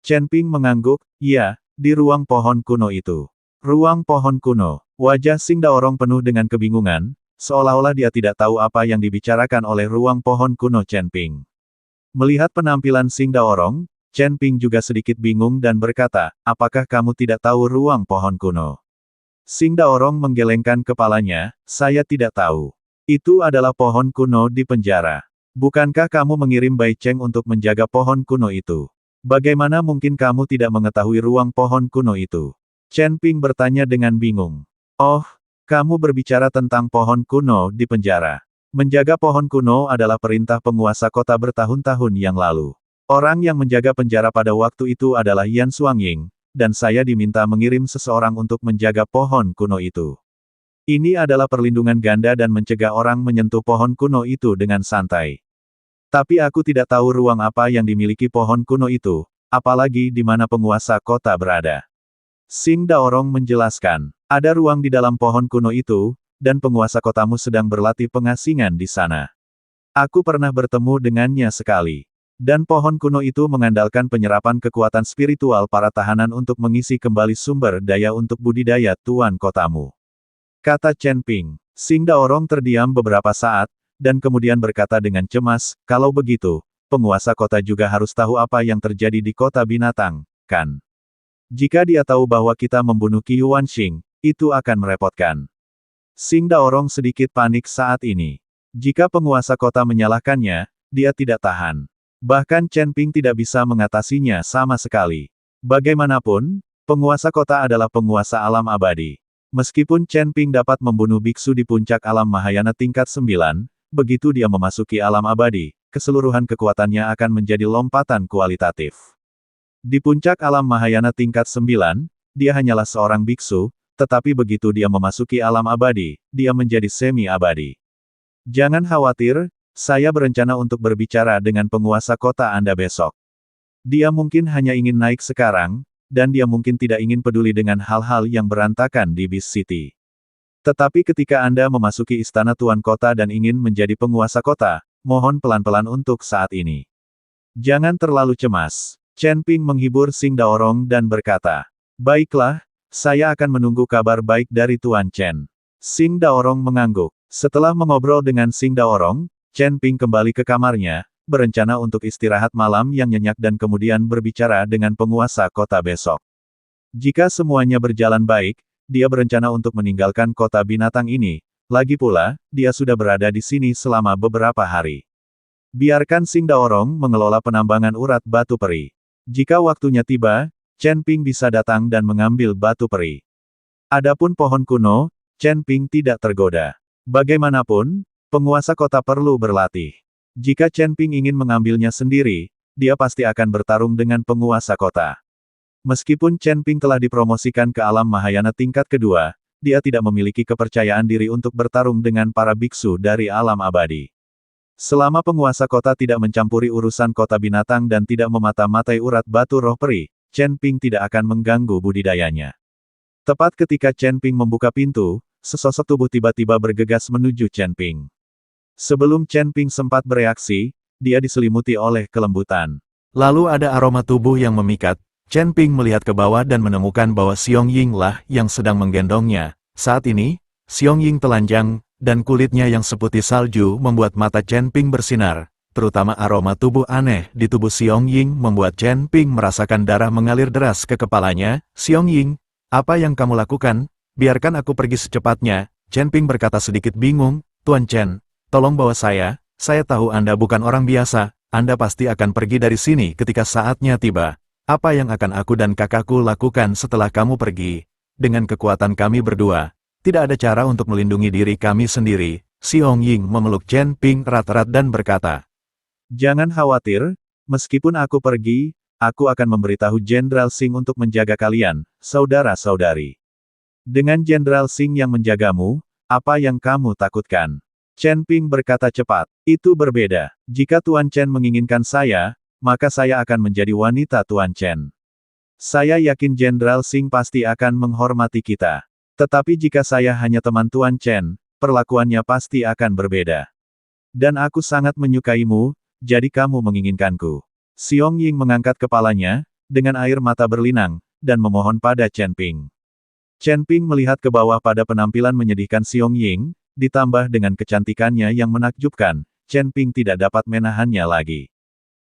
Chen Ping mengangguk, "Ya, di ruang pohon kuno itu." Ruang pohon kuno. Wajah Xing Daorong penuh dengan kebingungan, seolah-olah dia tidak tahu apa yang dibicarakan oleh ruang pohon kuno Chen Ping. Melihat penampilan Xing Daorong, Chen Ping juga sedikit bingung dan berkata, "Apakah kamu tidak tahu ruang pohon kuno?" Xing Daorong menggelengkan kepalanya, "Saya tidak tahu. Itu adalah pohon kuno di penjara. Bukankah kamu mengirim Bai Cheng untuk menjaga pohon kuno itu? Bagaimana mungkin kamu tidak mengetahui ruang pohon kuno itu?" Chen Ping bertanya dengan bingung. "Oh, kamu berbicara tentang pohon kuno di penjara. Menjaga pohon kuno adalah perintah penguasa kota bertahun-tahun yang lalu. Orang yang menjaga penjara pada waktu itu adalah Yan Xuangying, dan saya diminta mengirim seseorang untuk menjaga pohon kuno itu. Ini adalah perlindungan ganda dan mencegah orang menyentuh pohon kuno itu dengan santai. Tapi aku tidak tahu ruang apa yang dimiliki pohon kuno itu, apalagi di mana penguasa kota berada." Xing Daorong menjelaskan, "Ada ruang di dalam pohon kuno itu, dan penguasa kotamu sedang berlatih pengasingan di sana. Aku pernah bertemu dengannya sekali. Dan pohon kuno itu mengandalkan penyerapan kekuatan spiritual para tahanan untuk mengisi kembali sumber daya untuk budidaya tuan kotamu," kata Chen Ping. Xing Daorong terdiam beberapa saat, dan kemudian berkata dengan cemas, "Kalau begitu, penguasa kota juga harus tahu apa yang terjadi di kota binatang, kan? Jika dia tahu bahwa kita membunuh Qi Yuanxing, itu akan merepotkan." Xing Daorong sedikit panik saat ini. Jika penguasa kota menyalahkannya, dia tidak tahan. Bahkan Chen Ping tidak bisa mengatasinya sama sekali. Bagaimanapun, penguasa kota adalah penguasa alam abadi. Meskipun Chen Ping dapat membunuh biksu di puncak alam Mahayana tingkat 9, begitu dia memasuki alam abadi, keseluruhan kekuatannya akan menjadi lompatan kualitatif. Di puncak alam Mahayana tingkat 9, dia hanyalah seorang biksu, tetapi begitu dia memasuki alam abadi, dia menjadi semi-abadi. "Jangan khawatir, saya berencana untuk berbicara dengan penguasa kota Anda besok. Dia mungkin hanya ingin naik sekarang, dan dia mungkin tidak ingin peduli dengan hal-hal yang berantakan di Beast City. Tetapi ketika Anda memasuki istana tuan kota dan ingin menjadi penguasa kota, mohon pelan-pelan untuk saat ini. Jangan terlalu cemas." Chen Ping menghibur Xing Daorong dan berkata, "Baiklah, saya akan menunggu kabar baik dari Tuan Chen." Xing Daorong mengangguk. Setelah mengobrol dengan Xing Daorong, Chen Ping kembali ke kamarnya, berencana untuk istirahat malam yang nyenyak dan kemudian berbicara dengan penguasa kota besok. Jika semuanya berjalan baik, dia berencana untuk meninggalkan kota binatang ini. Lagi pula, dia sudah berada di sini selama beberapa hari. Biarkan Xing Daorong mengelola penambangan urat batu peri. Jika waktunya tiba, Chen Ping bisa datang dan mengambil batu peri. Adapun pohon kuno, Chen Ping tidak tergoda. Bagaimanapun, penguasa kota perlu berlatih. Jika Chen Ping ingin mengambilnya sendiri, dia pasti akan bertarung dengan penguasa kota. Meskipun Chen Ping telah dipromosikan ke alam Mahayana tingkat kedua, dia tidak memiliki kepercayaan diri untuk bertarung dengan para biksu dari alam abadi. Selama penguasa kota tidak mencampuri urusan kota binatang dan tidak memata-matai urat batu roh peri, Chen Ping tidak akan mengganggu budidayanya. Tepat ketika Chen Ping membuka pintu, sesosok tubuh tiba-tiba bergegas menuju Chen Ping. Sebelum Chen Ping sempat bereaksi, dia diselimuti oleh kelembutan. Lalu ada aroma tubuh yang memikat. Chen Ping melihat ke bawah dan menemukan bahwa Xiong Ying lah yang sedang menggendongnya. Saat ini, Xiong Ying telanjang, dan kulitnya yang seputih salju membuat mata Chen Ping bersinar. Terutama aroma tubuh aneh di tubuh Xiong Ying membuat Chen Ping merasakan darah mengalir deras ke kepalanya. "Xiong Ying, apa yang kamu lakukan? Biarkan aku pergi secepatnya." Chen Ping berkata sedikit bingung, "Tuan Chen, tolong bawa saya tahu Anda bukan orang biasa, Anda pasti akan pergi dari sini ketika saatnya tiba. Apa yang akan aku dan kakakku lakukan setelah kamu pergi? Dengan kekuatan kami berdua, tidak ada cara untuk melindungi diri kami sendiri." Xiong Ying memeluk Chen Ping erat-erat dan berkata, "Jangan khawatir, meskipun aku pergi, aku akan memberitahu Jenderal Xing untuk menjaga kalian, saudara-saudari. Dengan Jenderal Xing yang menjagamu, apa yang kamu takutkan?" Chen Ping berkata cepat, "Itu berbeda. Jika Tuan Chen menginginkan saya, maka saya akan menjadi wanita Tuan Chen. Saya yakin Jenderal Xing pasti akan menghormati kita. Tetapi jika saya hanya teman Tuan Chen, perlakuannya pasti akan berbeda. Dan aku sangat menyukaimu, jadi kamu menginginkanku." Xiong Ying mengangkat kepalanya, dengan air mata berlinang, dan memohon pada Chen Ping. Chen Ping melihat ke bawah pada penampilan menyedihkan Xiong Ying, ditambah dengan kecantikannya yang menakjubkan, Chen Ping tidak dapat menahannya lagi.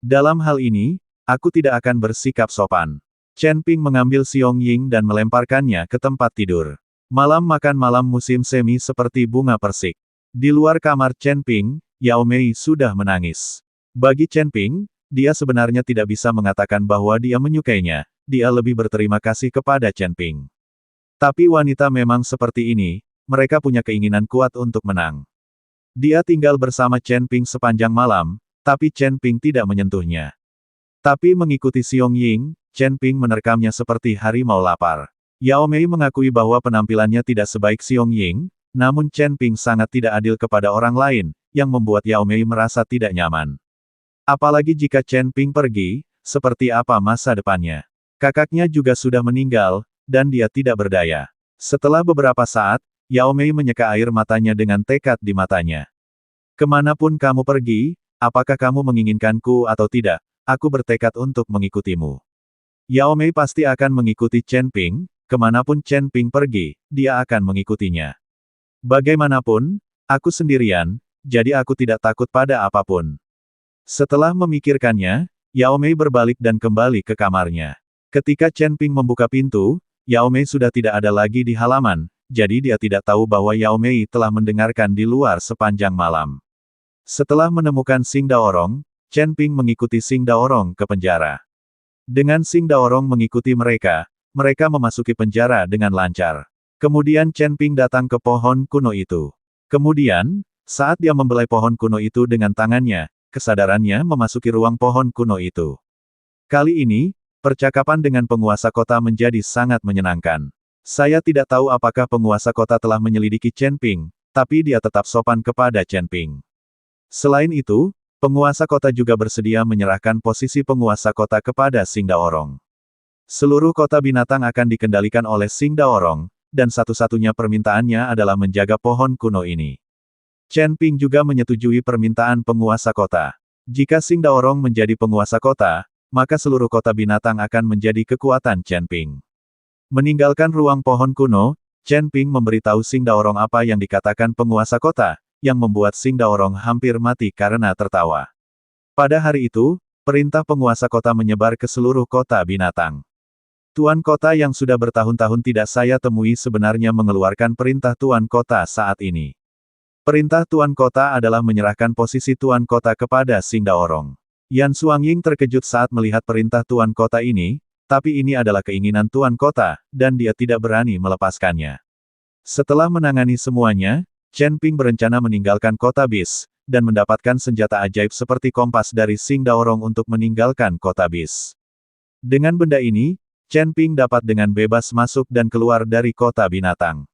Dalam hal ini, aku tidak akan bersikap sopan. Chen Ping mengambil Xiong Ying dan melemparkannya ke tempat tidur. Malam makan malam musim semi seperti bunga persik. Di luar kamar Chen Ping, Yao Mei sudah menangis. Bagi Chen Ping, dia sebenarnya tidak bisa mengatakan bahwa dia menyukainya, dia lebih berterima kasih kepada Chen Ping. Tapi wanita memang seperti ini, mereka punya keinginan kuat untuk menang. Dia tinggal bersama Chen Ping sepanjang malam, tapi Chen Ping tidak menyentuhnya. Tapi mengikuti Xiong Ying, Chen Ping menerkamnya seperti harimau lapar. Yao Mei mengakui bahwa penampilannya tidak sebaik Xiong Ying, namun Chen Ping sangat tidak adil kepada orang lain, yang membuat Yao Mei merasa tidak nyaman. Apalagi jika Chen Ping pergi, seperti apa masa depannya? Kakaknya juga sudah meninggal, dan dia tidak berdaya. Setelah beberapa saat, Yao Mei menyeka air matanya dengan tekad di matanya. Kemanapun kamu pergi, apakah kamu menginginkanku atau tidak, aku bertekad untuk mengikutimu. Yao Mei pasti akan mengikuti Chen Ping, kemanapun Chen Ping pergi, dia akan mengikutinya. Bagaimanapun, aku sendirian, jadi aku tidak takut pada apapun. Setelah memikirkannya, Yao Mei berbalik dan kembali ke kamarnya. Ketika Chen Ping membuka pintu, Yao Mei sudah tidak ada lagi di halaman, jadi dia tidak tahu bahwa Yao Mei telah mendengarkan di luar sepanjang malam. Setelah menemukan Xing Daorong, Chen Ping mengikuti Xing Daorong ke penjara. Dengan Xing Daorong mengikuti mereka memasuki penjara dengan lancar. Kemudian Chen Ping datang ke pohon kuno itu. Kemudian, saat dia membelai pohon kuno itu dengan tangannya, kesadarannya memasuki ruang pohon kuno itu. Kali ini, percakapan dengan penguasa kota menjadi sangat menyenangkan. Saya tidak tahu apakah penguasa kota telah menyelidiki Chen Ping, tapi dia tetap sopan kepada Chen Ping. Selain itu, penguasa kota juga bersedia menyerahkan posisi penguasa kota kepada Xing Daorong. Seluruh kota binatang akan dikendalikan oleh Xing Daorong, dan satu-satunya permintaannya adalah menjaga pohon kuno ini. Chen Ping juga menyetujui permintaan penguasa kota. Jika Xing Daorong menjadi penguasa kota, maka seluruh kota binatang akan menjadi kekuatan Chen Ping. Meninggalkan ruang pohon kuno, Chen Ping memberitahu Xing Daorong apa yang dikatakan penguasa kota, yang membuat Xing Daorong hampir mati karena tertawa. Pada hari itu, perintah penguasa kota menyebar ke seluruh kota binatang. Tuan kota yang sudah bertahun-tahun tidak saya temui sebenarnya mengeluarkan perintah tuan kota saat ini. Perintah tuan kota adalah menyerahkan posisi tuan kota kepada Xing Daorong. Yan Xuangying terkejut saat melihat perintah tuan kota ini, tapi ini adalah keinginan tuan kota, dan dia tidak berani melepaskannya. Setelah menangani semuanya, Chen Ping berencana meninggalkan kota bis, dan mendapatkan senjata ajaib seperti kompas dari Xing Daorong untuk meninggalkan kota bis. Dengan benda ini, Chen Ping dapat dengan bebas masuk dan keluar dari kota binatang.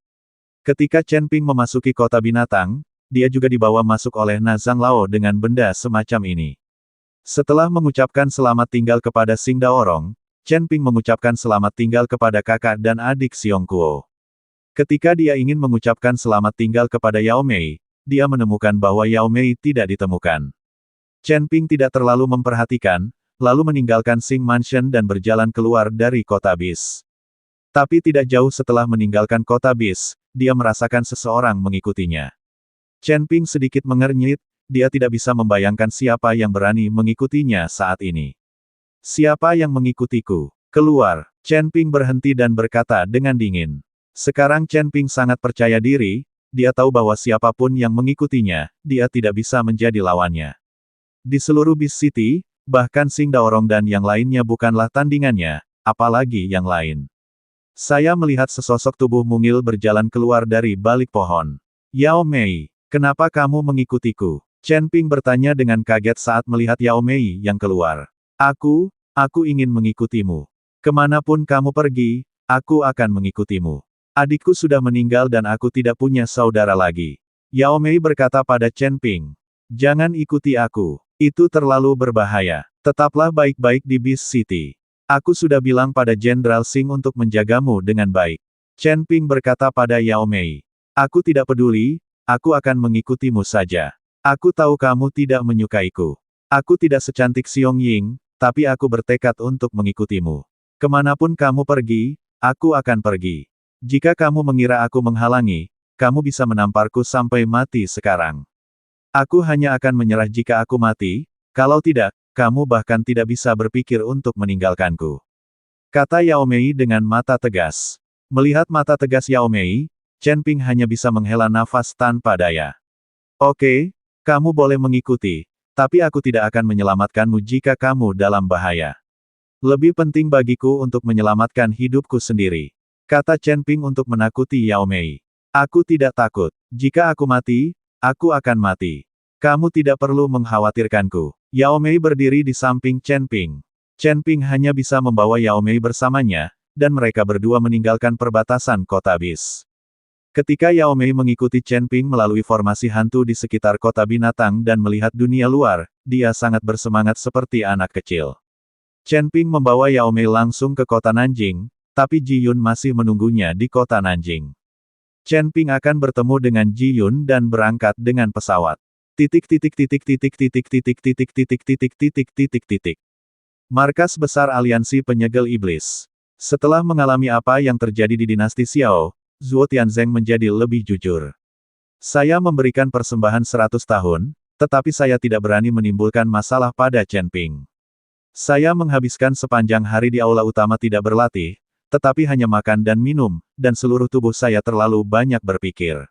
Ketika Chen Ping memasuki kota binatang, dia juga dibawa masuk oleh Na Zhanglao dengan benda semacam ini. Setelah mengucapkan selamat tinggal kepada Xing Daorong, Chen Ping mengucapkan selamat tinggal kepada kakak dan adik Xiong Kuo. Ketika dia ingin mengucapkan selamat tinggal kepada Yao Mei, dia menemukan bahwa Yao Mei tidak ditemukan. Chen Ping tidak terlalu memperhatikan, lalu meninggalkan Xing Mansion dan berjalan keluar dari kota bis. Tapi tidak jauh setelah meninggalkan kota bis, dia merasakan seseorang mengikutinya. Chen Ping sedikit mengernyit, dia tidak bisa membayangkan siapa yang berani mengikutinya saat ini. Siapa yang mengikutiku? Keluar. Chen Ping berhenti dan berkata dengan dingin. Sekarang Chen Ping sangat percaya diri, dia tahu bahwa siapapun yang mengikutinya, dia tidak bisa menjadi lawannya. Di seluruh Beast City, bahkan Xing Daorong dan yang lainnya bukanlah tandingannya, apalagi yang lain. Saya melihat sesosok tubuh mungil berjalan keluar dari balik pohon. Yao Mei, kenapa kamu mengikutiku? Chen Ping bertanya dengan kaget saat melihat Yao Mei yang keluar. Aku ingin mengikutimu. Kemanapun kamu pergi, aku akan mengikutimu. Adikku sudah meninggal dan aku tidak punya saudara lagi. Yao Mei berkata pada Chen Ping. Jangan ikuti aku. Itu terlalu berbahaya. Tetaplah baik-baik di Beast City. Aku sudah bilang pada Jenderal Xing untuk menjagamu dengan baik. Chen Ping berkata pada Yao Mei. Aku tidak peduli, aku akan mengikutimu saja. Aku tahu kamu tidak menyukaiku. Aku tidak secantik Xiong Ying, tapi aku bertekad untuk mengikutimu. Kemanapun kamu pergi, aku akan pergi. Jika kamu mengira aku menghalangi, kamu bisa menamparku sampai mati sekarang. Aku hanya akan menyerah jika aku mati, kalau tidak, kamu bahkan tidak bisa berpikir untuk meninggalkanku. Kata Yao Mei dengan mata tegas. Melihat mata tegas Yao Mei, Chen Ping hanya bisa menghela nafas tanpa daya. Oke, kamu boleh mengikuti, tapi aku tidak akan menyelamatkanmu jika kamu dalam bahaya. Lebih penting bagiku untuk menyelamatkan hidupku sendiri. Kata Chen Ping untuk menakuti Yao Mei. Aku tidak takut. Jika aku mati, aku akan mati. Kamu tidak perlu mengkhawatirkanku. Yao Mei berdiri di samping Chen Ping. Chen Ping hanya bisa membawa Yao Mei bersamanya, dan mereka berdua meninggalkan perbatasan kota bis. Ketika Yao Mei mengikuti Chen Ping melalui formasi hantu di sekitar kota binatang dan melihat dunia luar, dia sangat bersemangat seperti anak kecil. Chen Ping membawa Yao Mei langsung ke kota Nanjing, tapi Ji Yun masih menunggunya di kota Nanjing. Chen Ping akan bertemu dengan Ji Yun dan berangkat dengan pesawat. Markas Besar Aliansi Penyegel Iblis. Setelah mengalami apa yang terjadi di dinasti Xiao, Zhuo Tianzeng menjadi lebih jujur. Saya memberikan persembahan 100 tahun, tetapi saya tidak berani menimbulkan masalah pada Chen Ping. Saya menghabiskan sepanjang hari di aula utama tidak berlatih, tetapi hanya makan dan minum, dan seluruh tubuh saya terlalu banyak berpikir.